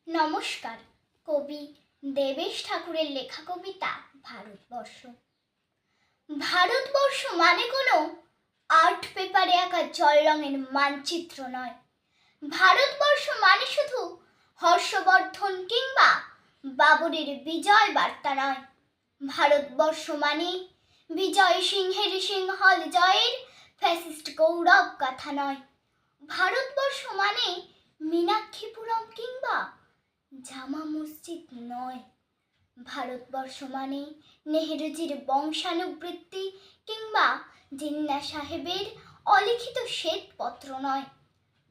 নমস্কার। কবি দেবেশ ঠাকুরের লেখা কবিতা ভারতবর্ষ। ভারতবর্ষ মানে কোনো আর্ট পেপারে আঁকা জল রঙের মানচিত্র নয়। ভারতবর্ষ মানে শুধু হর্ষবর্ধন কিংবা বাবরের বিজয় বার্তা নয়। ভারতবর্ষ মানে বিজয় সিংহের সিংহল জয়ের ফ্যাসিস্ট গৌরব গাথা নয়। ভারতবর্ষ মানে মীনাক্ষীপুরম কিংবা জামা মসজিদ নয়। ভারতবর্ষ মানে নেহেরুজির বংশানুবৃত্তি কিংবা জিন্না সাহেবের অলিখিত শ্বেতপত্র নয়।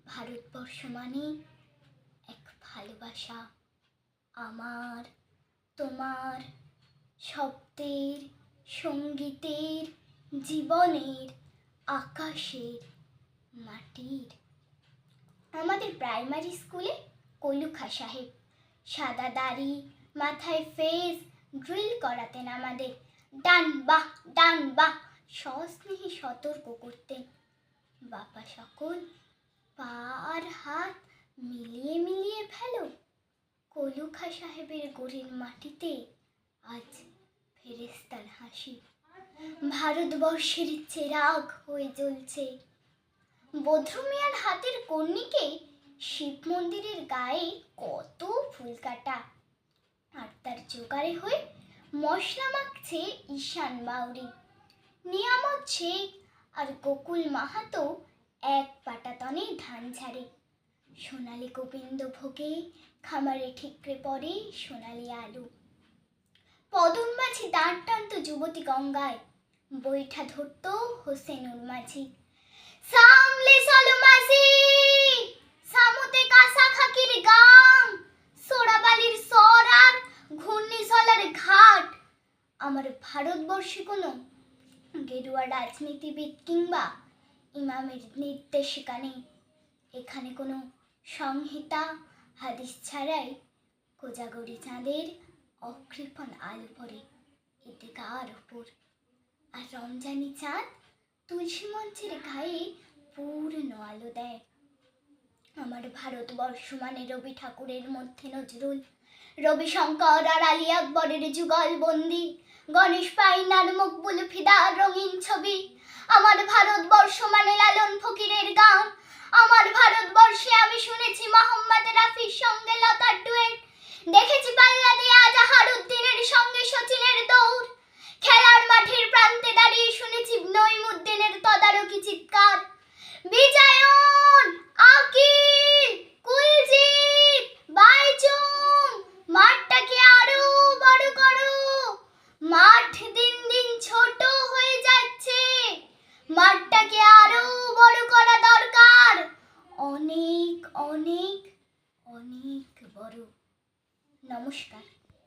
ভারতবর্ষ মানে এক ভালোবাসা, আমার তোমার, শব্দের, সঙ্গীতের, জীবনের, আকাশের, মাটির। আমাদের প্রাইমারি স্কুলে কলুখা সাহেব সাদা দাড়ি, মাথায় ফেস ড্রিল করাতেন আমাদের। ডান বাহ ডান বাহ সস্নেহে সতর্ক করতেন। বাবা সকল পা আর হাত মিলিয়ে মিলিয়ে ফেলো, কলুখা সাহেবের গোড়ের মাটিতে আজ ফেরেশতার হাসি। ভারতবর্ষের চেরাগ হয়ে জ্বলছে। বদ্রু মিয়ার হাতের কর্ণিকে শিব মন্দিরের গায়ে কত ফুল কাটা, আর তার জোগাড়ে হয়ে মশলা মাখছে ঈশান বাউরি। নিয়ামত শেখ আর গোকুল মাহাতো এক পাটাতনে ধান ঝাড়ে। সোনালি গোবিন্দ ভোগে খামারে ঠিকরে পড়ে সোনালি আলু। পদন মাঝি দাঁড় টানত যুবতী গঙ্গায়, বৈঠা ধরত হোসেনুর মাঝি। সামলে চলো মাঝি, সামুতে কাঁসা খাকির গাং, সোড়াবালির সর আর ঘূর্ণিঝলার ঘাট। আমার ভারতবর্ষে কোনো গেরুয়া রাজনীতিবিদ কিংবা ইমামের নির্দেশিকা নেই। এখানে কোনো সংহিতা হাদিস ছাড়াই কোজাগরি চাঁদের অকৃপণ আলো পড়ে ঈদগাহর ওপর, আর রমজানি চাঁদ তুলসী মঞ্চের গায়ে পূর্ণ আলো দেয়। আমার ভারতবর্ষ মানে রবি ঠাকুরের মধ্যে নজরুল, রবি শঙ্কর আর আলী আকবরের যুগল বন্দি, গণেশ পাইনার মকবুল ফিদার রঙিন ছবি। আমার ভারতবর্ষ মানে লালন ফকিরের গান। আমার ভারতবর্ষে আমি শুনেছি মোহাম্মদ রাফির সঙ্গে লতার ডুয়েট, দেখেছি পাল্লা দিয়ে আজাহারউদ্দিনের সঙ্গে সচিনের দৌড়, খেলার মাঠের প্রান্তে দাঁড়িয়ে শুনেছি নঈমুদ্দিনের তদারকি চিৎকার। বিজয়ন, আকিল, কুলজিৎ, বাইচুং, মাঠটাকে আরো বড় করো, মাঠ দিন দিন ছোট হয়ে যাচ্ছে, মাঠটাকে আরো বড় করা দরকার, অনেক অনেক অনেক বড়। নমস্কার।